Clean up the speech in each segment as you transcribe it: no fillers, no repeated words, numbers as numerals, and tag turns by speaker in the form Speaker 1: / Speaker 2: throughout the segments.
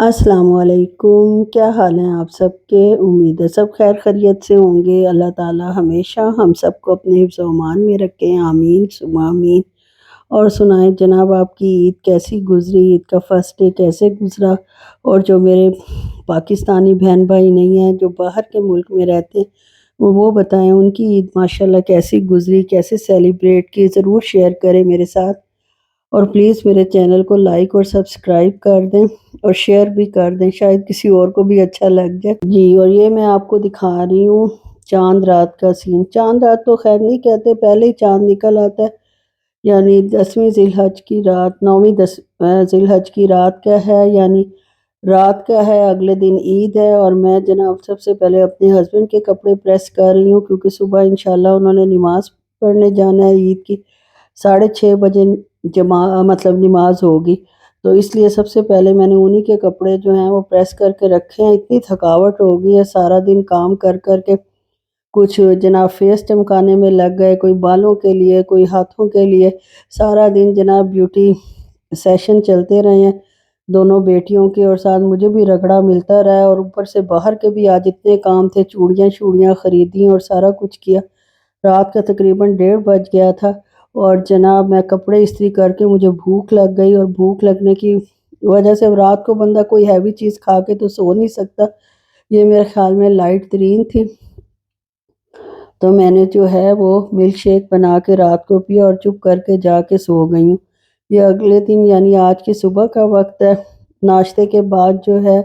Speaker 1: السلام علیکم، کیا حال ہیں آپ سب کے؟ امید ہے سب خیر خیریت سے ہوں گے۔ اللہ تعالیٰ ہمیشہ ہم سب کو اپنے حفظ و امان میں رکھیں، آمین ثم آمین۔ اور سنائیں جناب، آپ کی عید کیسی گزری؟ عید کا فرسٹ ڈے کیسے گزرا؟ اور جو میرے پاکستانی بہن بھائی نہیں ہیں، جو باہر کے ملک میں رہتے ہیں، وہ بتائیں ان کی عید ماشاءاللہ کیسی گزری، کیسے سیلیبریٹ کی؟ ضرور شیئر کریں میرے ساتھ، اور پلیز میرے چینل کو لائک اور سبسکرائب کر دیں اور شیئر بھی کر دیں، شاید کسی اور کو بھی اچھا لگ جائے جی۔ اور یہ میں آپ کو دکھا رہی ہوں چاند رات کا سین۔ چاند رات تو خیر نہیں کہتے، پہلے ہی چاند نکل آتا ہے، یعنی 10ویں ذی الحج کی رات، 9ویں ذی الحج کی رات کا ہے، یعنی رات کا ہے، اگلے دن عید ہے۔ اور میں جناب سب سے پہلے اپنے ہسبینڈ کے کپڑے پریس کر رہی ہوں، کیونکہ صبح انشاءاللہ انہوں نے نماز پڑھنے جانا ہے عید کی، 6:30 بجے نماز ہوگی، تو اس لیے سب سے پہلے میں نے انہی کے کپڑے جو ہیں وہ پریس کر کے رکھے ہیں۔ اتنی تھکاوٹ ہو گئی ہے سارا دن کام کر کر کے، کچھ جناب فیس چمکانے میں لگ گئے، کوئی بالوں کے لیے، کوئی ہاتھوں کے لیے، سارا دن جناب بیوٹی سیشن چلتے رہے ہیں دونوں بیٹیوں کے، اور ساتھ مجھے بھی رگڑا ملتا رہا، اور اوپر سے باہر کے بھی آج اتنے کام تھے، چوڑیاں خریدی اور سارا کچھ کیا۔ رات کا تقریباً 1:30 بج گیا تھا، اور جناب میں کپڑے استری کر کے مجھے بھوک لگ گئی، اور بھوک لگنے کی وجہ سے رات کو بندہ کوئی ہیوی چیز کھا کے تو سو نہیں سکتا، یہ میرے خیال میں لائٹ ترین تھی، تو میں نے جو ہے وہ ملک شیک بنا کے رات کو پیا اور چپ کر کے جا کے سو گئی ہوں۔ یہ اگلے دن یعنی آج کی صبح کا وقت ہے، ناشتے کے بعد جو ہے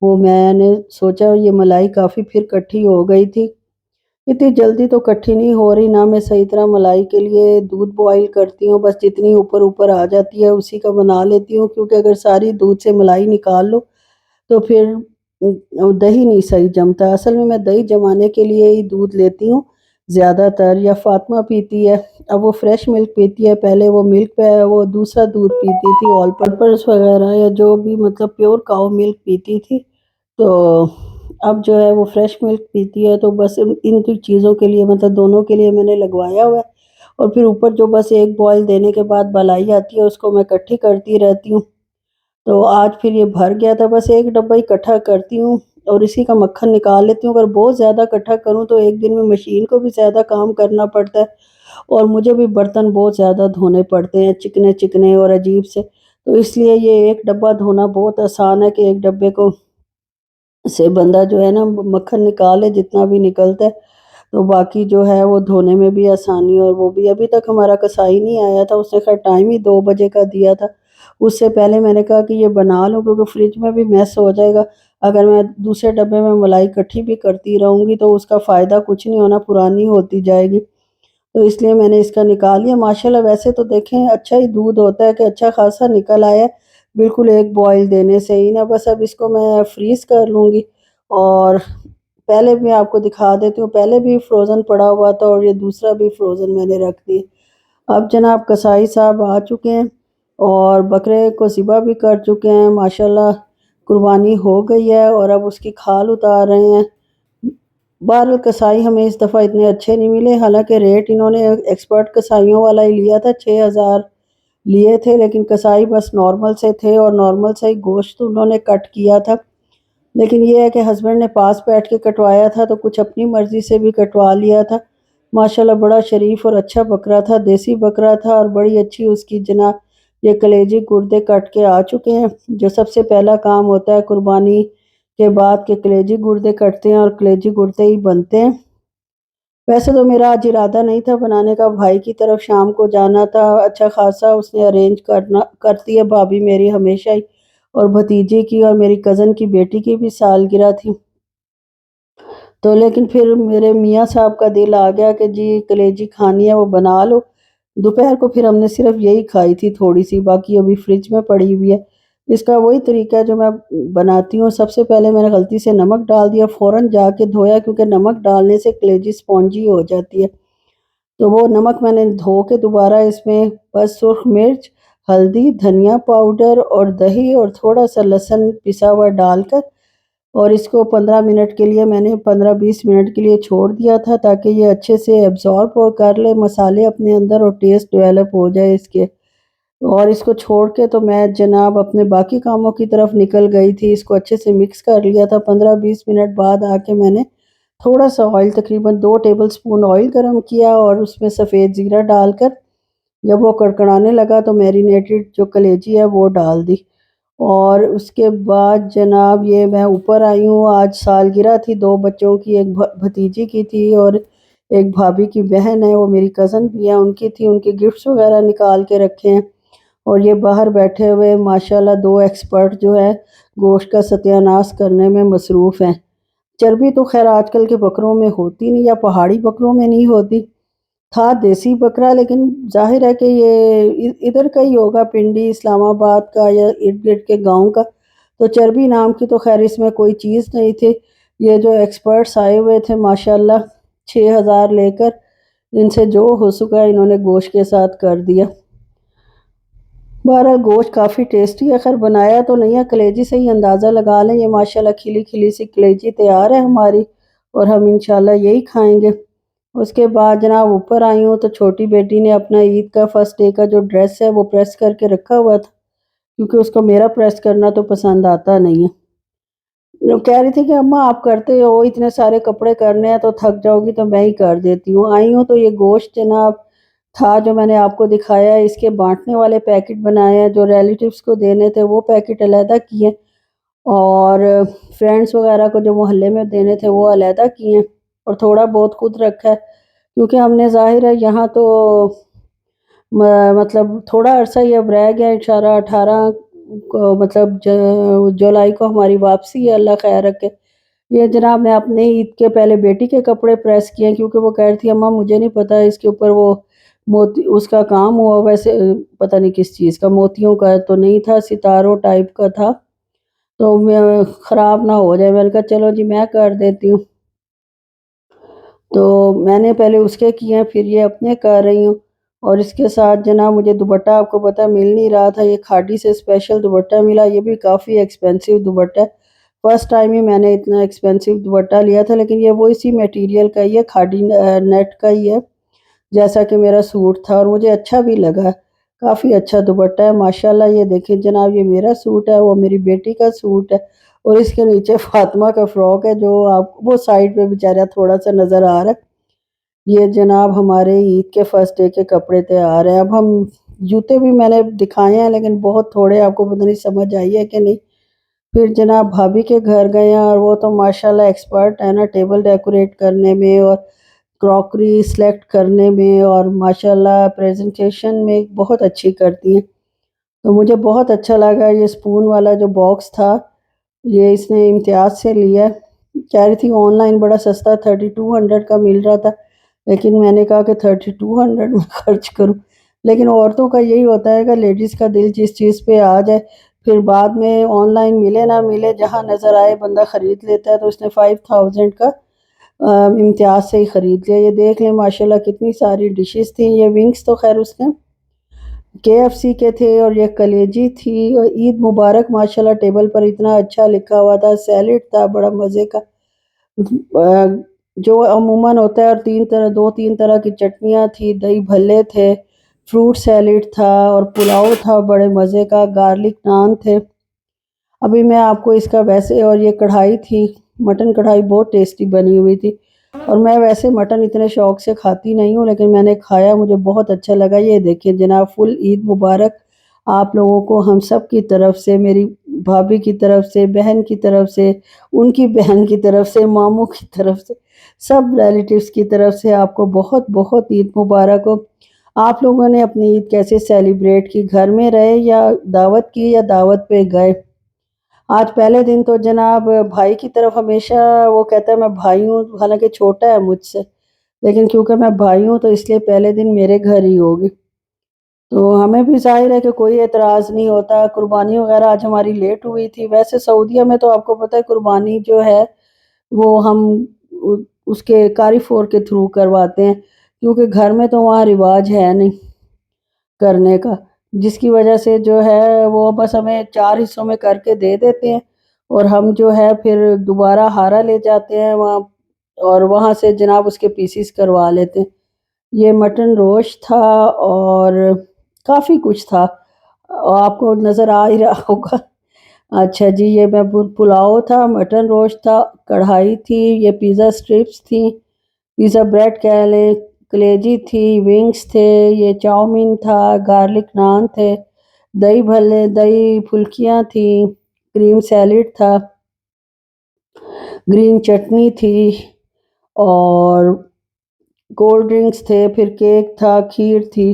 Speaker 1: وہ میں نے سوچا یہ ملائی کافی پھر کٹھی ہو گئی تھی، اتنی جلدی تو کٹھی نہیں ہو رہی، نہ میں صحیح طرح ملائی کے لیے دودھ بوائل کرتی ہوں، بس جتنی اوپر آ جاتی ہے اسی کا بنا لیتی ہوں، کیونکہ اگر ساری دودھ سے ملائی نکال لو تو پھر دہی نہیں صحیح جمتا۔ اصل میں دہی جمانے کے لیے ہی دودھ لیتی ہوں زیادہ تر، یا فاطمہ پیتی ہے، اب وہ فریش ملک پیتی ہے، پہلے وہ ملک پہ وہ دوسرا دودھ پیتی تھی، آل پرپس وغیرہ، یا جو بھی پیور کاؤ ملک پیتی تھی، تو اب جو ہے وہ فریش ملک پیتی ہے، تو بس ان کی چیزوں کے لیے دونوں کے لیے میں نے لگوایا ہوا ہے، اور پھر اوپر جو بس ایک بوائل دینے کے بعد بلائی آتی ہے اس کو میں اکٹھی کرتی رہتی ہوں، تو آج پھر یہ بھر گیا تھا، بس ایک ڈبہ اکٹھا کرتی ہوں اور اسی کا مکھن نکال لیتی ہوں۔ اگر بہت زیادہ اکٹھا کروں تو ایک دن میں مشین کو بھی زیادہ کام کرنا پڑتا ہے، اور مجھے بھی برتن بہت زیادہ دھونے پڑتے ہیں، چکنے چکنے اور عجیب سے، تو اس لیے یہ ایک ڈبہ دھونا بہت آسان ہے کہ ایک ڈبے کو سے بندہ جو ہے نا مکھن نکالے جتنا بھی نکلتا ہے، تو باقی جو ہے وہ دھونے میں بھی آسانی، اور وہ بھی ابھی تک ہمارا کسائی نہیں آیا تھا، اس نے خیر ٹائم ہی 2 بجے کا دیا تھا، اس سے پہلے میں نے کہا کہ یہ بنا لوں کیونکہ فریج میں بھی میس ہو جائے گا، اگر میں دوسرے ڈبے میں ملائی اکٹھی بھی کرتی رہوں گی تو اس کا فائدہ کچھ نہیں ہونا، پرانی ہوتی جائے گی، تو اس لیے میں نے اس کا نکال لیا۔ ماشاءاللہ ویسے تو دیکھیں اچھا ہی دودھ ہوتا ہے کہ اچھا خاصا نکل آیا، بالکل ایک بوائل دینے سے ہی نا، بس اب اس کو میں فریز کر لوں گی، اور پہلے بھی آپ کو دکھا دیتی ہوں، پہلے بھی فروزن پڑا ہوا تھا اور یہ دوسرا بھی فروزن میں نے رکھ دی۔ اب جناب کسائی صاحب آ چکے ہیں اور بکرے کو ذبح بھی کر چکے ہیں، ماشاءاللہ قربانی ہو گئی ہے، اور اب اس کی کھال اتار رہے ہیں۔ بہرحال کسائی ہمیں اس دفعہ اتنے اچھے نہیں ملے، حالانکہ ریٹ انہوں نے ایکسپرٹ کسائیوں والا ہی لیا تھا، 6,000 لیے تھے، لیکن کسائی بس نارمل سے تھے اور نارمل سے ہی گوشت انہوں نے کٹ کیا تھا، لیکن یہ ہے کہ ہسبینڈ نے پاس بیٹھ کے کٹوایا تھا تو کچھ اپنی مرضی سے بھی کٹوا لیا تھا۔ ماشاءاللہ بڑا شریف اور اچھا بکرا تھا، دیسی بکرا تھا، اور بڑی اچھی اس کی جناب یہ کلیجی گردے کٹ کے آ چکے ہیں، جو سب سے پہلا کام ہوتا ہے قربانی کے بعد کہ کلیجی گردے کٹتے ہیں اور کلیجی گردے ہی بنتے ہیں۔ ویسے تو میرا آج ارادہ نہیں تھا بنانے کا، بھائی کی طرف شام کو جانا تھا، اچھا خاصا اس نے ارینج کرتی ہے بھابھی میری ہمیشہ ہی، اور بھتیجے کی اور میری کزن کی بیٹی کی بھی سالگرہ تھی، تو لیکن پھر میرے میاں صاحب کا دل آ گیا کہ جی کلیجی کھانی ہے وہ بنا لو۔ دوپہر کو پھر ہم نے صرف یہی کھائی تھی تھوڑی سی، باقی ابھی فریج میں پڑی ہوئی ہے۔ اس کا وہی طریقہ ہے جو میں بناتی ہوں، سب سے پہلے میں نے غلطی سے نمک ڈال دیا، فوراً جا کے دھویا کیونکہ نمک ڈالنے سے کلیجی سپونجی ہو جاتی ہے، تو وہ نمک میں نے دھو کے دوبارہ اس میں بس سرخ مرچ، ہلدی، دھنیا پاؤڈر اور دہی اور تھوڑا سا لہسن پسا ہوا ڈال کر، اور اس کو 15 منٹ کے لیے میں نے 15-20 منٹ کے لیے چھوڑ دیا تھا تاکہ یہ اچھے سے ایبزارب کر لے مسالے اپنے اندر اور ٹیسٹ ڈیولپ ہو جائے اس کے۔ اور اس کو چھوڑ کے تو میں جناب اپنے باقی کاموں کی طرف نکل گئی تھی۔ اس کو اچھے سے مکس کر لیا تھا۔ 15-20 منٹ بعد آ کے میں نے تھوڑا سا آئل، تقریباً 2 ٹیبل سپون آئل گرم کیا اور اس میں سفید زیرہ ڈال کر جب وہ کڑکڑانے لگا تو میرینیٹڈ جو کلیجی ہے وہ ڈال دی۔ اور اس کے بعد جناب یہ میں اوپر آئی ہوں۔ آج سالگرہ تھی 2 بچوں کی، ایک بھتیجی کی تھی اور ایک بھابھی کی بہن ہے، وہ میری کزن بھی ہے، ان کی تھی۔ ان کے گفٹس وغیرہ نکال کے رکھے ہیں اور یہ باہر بیٹھے ہوئے ماشاءاللہ 2 ایکسپرٹ جو ہے گوشت کا ستیہ ناش کرنے میں مصروف ہیں۔ چربی تو خیر آج کل کے بکروں میں ہوتی نہیں، یا پہاڑی بکروں میں نہیں ہوتی، تھا دیسی بکرا، لیکن ظاہر ہے کہ یہ ادھر کا ہی ہوگا، پنڈی اسلام آباد کا یا ارد گرد کے گاؤں کا، تو چربی نام کی تو خیر اس میں کوئی چیز نہیں تھی۔ یہ جو ایکسپرٹس آئے ہوئے تھے ماشاءاللہ 6,000 لے کر، ان سے جو ہو سکا انہوں نے گوشت کے ساتھ کر دیا۔ بہرحال گوشت کافی ٹیسٹی ہے، خیر بنایا تو نہیں ہے، کلیجی سے ہی اندازہ لگا لیں۔ یہ ماشاءاللہ کھلی کھلی سی کلیجی تیار ہے ہماری، اور ہم انشاءاللہ یہی کھائیں گے۔ اس کے بعد جناب اوپر آئی ہوں تو چھوٹی بیٹی نے اپنا عید کا فرسٹ ڈے کا جو ڈریس ہے وہ پریس کر کے رکھا ہوا تھا، کیونکہ اس کو میرا پریس کرنا تو پسند آتا نہیں ہے۔ وہ کہہ رہی تھی کہ اماں آپ کرتے ہو، اتنے سارے کپڑے کرنے ہیں تو تھک جاؤ گی تو میں ہی کر دیتی ہوں۔ آئی ہوں تو یہ گوشت جناب تھا جو میں نے آپ کو دکھایا ہے، اس کے بانٹنے والے پیکٹ بنائے ہیں، جو ریلیٹیوز کو دینے تھے وہ پیکٹ علیحدہ کیے، اور فرینڈس وغیرہ کو جو محلے میں دینے تھے وہ علیحدہ کیے، اور تھوڑا بہت خود رکھا ہے، کیونکہ ہم نے ظاہر ہے یہاں تو مطلب تھوڑا عرصہ ہی اب رہ گیا، انشاءاللہ 18 کو مطلب جولائی کو ہماری واپسی ہے، اللہ خیر رکھے۔ یہ جناب میں اپنے عید کے پہلے بیٹی کے کپڑے پریس کیے ہیں، کیونکہ وہ کہہ رہی تھی اماں مجھے نہیں پتا اس کے اوپر وہ موتی اس کا کام ہوا، ویسے پتہ نہیں کس چیز کا، موتیوں کا تو نہیں تھا، ستاروں ٹائپ کا تھا، تو میں خراب نہ ہو جائے، میں نے کہا چلو جی میں کر دیتی ہوں۔ تو میں نے پہلے اس کے کیے ہیں، پھر یہ اپنے کر رہی ہوں۔ اور اس کے ساتھ جناب مجھے دوپٹہ آپ کو پتہ مل نہیں رہا تھا، یہ کھاڑی سے اسپیشل دوپٹہ ملا، یہ بھی کافی ایکسپینسو دوپٹہ ہے، فرسٹ ٹائم ہی میں نے اتنا ایکسپینسو دوپٹہ لیا تھا، لیکن یہ وہ اسی میٹیریل کا ہی ہے، کھاڑی نیٹ کا ہی ہے، جیسا کہ میرا سوٹ تھا، اور مجھے اچھا بھی لگا، کافی اچھا دوپٹہ ہے ماشاءاللہ۔ یہ دیکھیں جناب، یہ میرا سوٹ ہے، وہ میری بیٹی کا سوٹ ہے، اور اس کے نیچے فاطمہ کا فراک ہے، جو آپ وہ سائڈ پہ بیچارہ تھوڑا سا نظر آ رہا ہے۔ یہ جناب ہمارے عید کے فرسٹ ڈے کے کپڑے تیار ہیں۔ اب ہم جوتے بھی میں نے دکھائے ہیں، لیکن بہت تھوڑے، آپ کو پتہ نہیں سمجھ آئی ہے کہ نہیں۔ پھر جناب بھابھی کے گھر گئے ہیں، اور وہ تو ماشاءاللہ ایکسپرٹ ہے نا ٹیبل ڈیکوریٹ کرنے میں اور کراکری سلیکٹ کرنے میں، اور ماشاءاللہ پریزنٹیشن میں بہت اچھی کرتی ہیں، تو مجھے بہت اچھا لگا۔ یہ سپون والا جو باکس تھا یہ اس نے امتیاز سے لیا ہے، کہہ رہی تھی آن لائن بڑا سستا 3200 کا مل رہا تھا، لیکن میں نے کہا کہ 3200 میں خرچ کروں، لیکن عورتوں کا یہی ہوتا ہے کہ لیڈیز کا دل جس چیز پہ آ جائے، پھر بعد میں آن لائن ملے نہ ملے، جہاں نظر آئے بندہ خرید لیتا ہے، تو اس نے 5000 کا امتیاز سے ہی خرید لیا۔ یہ دیکھ لیں ماشاءاللہ کتنی ساری ڈشز تھیں۔ یہ ونگز تو خیر اس نے KFC کے تھے، اور یہ کلیجی تھی، اور عید مبارک ماشاءاللہ ٹیبل پر اتنا اچھا لکھا ہوا تھا، سیلڈ تھا بڑا مزے کا، جو عموماً ہوتا ہے، اور 2-3 طرح کی چٹنیاں تھی، دہی بھلے تھے، فروٹ سیلڈ تھا، اور پلاؤ تھا بڑے مزے کا، گارلک نان تھے۔ ابھی میں آپ کو اس کا ویسے، اور یہ کڑھائی تھی، مٹن کڑھائی بہت ٹیسٹی بنی ہوئی تھی، اور میں ویسے مٹن اتنے شوق سے کھاتی نہیں ہوں، لیکن میں نے کھایا، مجھے بہت اچھا لگا۔ یہ دیکھیں جناب، فل عید مبارک آپ لوگوں کو ہم سب کی طرف سے، میری بھابھی کی طرف سے، بہن کی طرف سے، ان کی بہن کی طرف سے، ماموں کی طرف سے، سب ریلیٹیوز کی طرف سے آپ کو بہت بہت عید مبارک ہو۔ آپ لوگوں نے اپنی عید کیسے سیلیبریٹ کی؟ گھر میں رہے یا دعوت کی یا دعوت پہ گئے؟ آج پہلے دن تو جناب بھائی کی طرف ہمیشہ وہ کہتا ہے میں بھائی ہوں، حالانکہ چھوٹا ہے مجھ سے، لیکن کیونکہ میں بھائی ہوں تو اس لیے پہلے دن میرے گھر ہی ہوگی، تو ہمیں بھی ظاہر ہے کہ کوئی اعتراض نہیں ہوتا۔ قربانی وغیرہ آج ہماری لیٹ ہوئی تھی، ویسے سعودیہ میں تو آپ کو پتہ ہے قربانی جو ہے وہ ہم اس کے قاری فور کے تھرو کرواتے ہیں، کیونکہ گھر میں تو وہاں رواج ہے نہیں کرنے کا، جس کی وجہ سے جو ہے وہ بس ہمیں 4 حصوں میں کر کے دے دیتے ہیں، اور ہم جو ہے پھر دوبارہ ہارا لے جاتے ہیں وہاں، اور وہاں سے جناب اس کے پیسز کروا لیتے ہیں۔ یہ مٹن روسٹ تھا، اور کافی کچھ تھا، اور آپ کو نظر آ ہی رہا ہوگا۔ اچھا جی، یہ میں پلاؤ تھا، مٹن روسٹ تھا، کڑھائی تھی، یہ پیزا سٹرپس تھی، پیزا بریڈ کہہ لیں، کلیجی تھی، ونگز تھے، یہ چاؤمین تھا، گارلک نان تھے، دہی بھلے، دہی پھلکیاں تھیں، کریم سیلیڈ تھا، گرین چٹنی تھی، اور کولڈ ڈرنکس تھے، پھر کیک تھا، کھیر تھی۔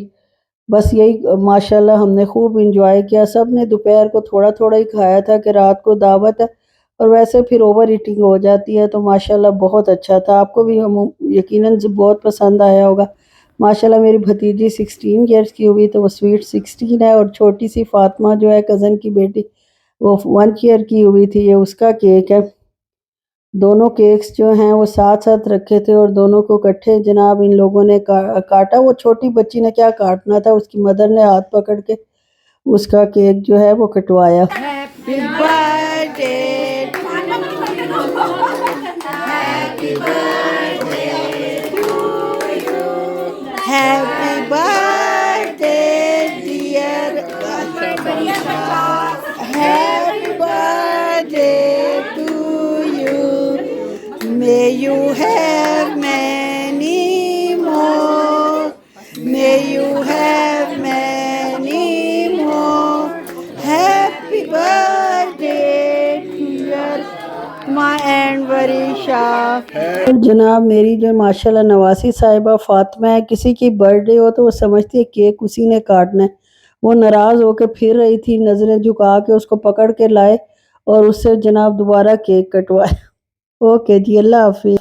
Speaker 1: بس یہی ماشاءاللہ ہم نے خوب انجوائے کیا۔ سب نے دوپہر کو تھوڑا تھوڑا ہی کھایا تھا کہ رات کو دعوت ہے، اور ویسے پھر اوور ایٹنگ ہو جاتی ہے، تو ماشاءاللہ بہت اچھا تھا۔ آپ کو بھی یقیناً بہت پسند آیا ہوگا۔ ماشاءاللہ میری بھتیجی 16 ایئرس کی ہوئی تو وہ سویٹ 16 ہے، اور چھوٹی سی فاطمہ جو ہے کزن کی بیٹی، وہ 1 ایئر کی ہوئی تھی، یہ اس کا کیک ہے۔ دونوں کیکس جو ہیں وہ ساتھ ساتھ رکھے تھے، اور دونوں کو اکٹھے جناب ان لوگوں نے کاٹا۔ وہ چھوٹی بچی نے کیا کاٹنا تھا، اس کی مدر نے ہاتھ پکڑ کے اس کا کیک جو ہے وہ کٹوایا۔ Happy birthday, happy birthday to you, happy birthday dear, happy birthday to you, may you have many more, may you have many more, happy birthday dear my and Varisha۔ جناب میری جو ماشاءاللہ نواسی صاحبہ فاطمہ ہے، کسی کی birth day ہو تو وہ سمجھتی ہے کیک اسی نے کاٹنا ہے۔ وہ ناراض ہو کے پھر رہی تھی، نظریں جھکا کے اس کو پکڑ کے لائے اور اس سے جناب دوبارہ کیک کٹوائے۔ اوکے جی، اللہ حافظ۔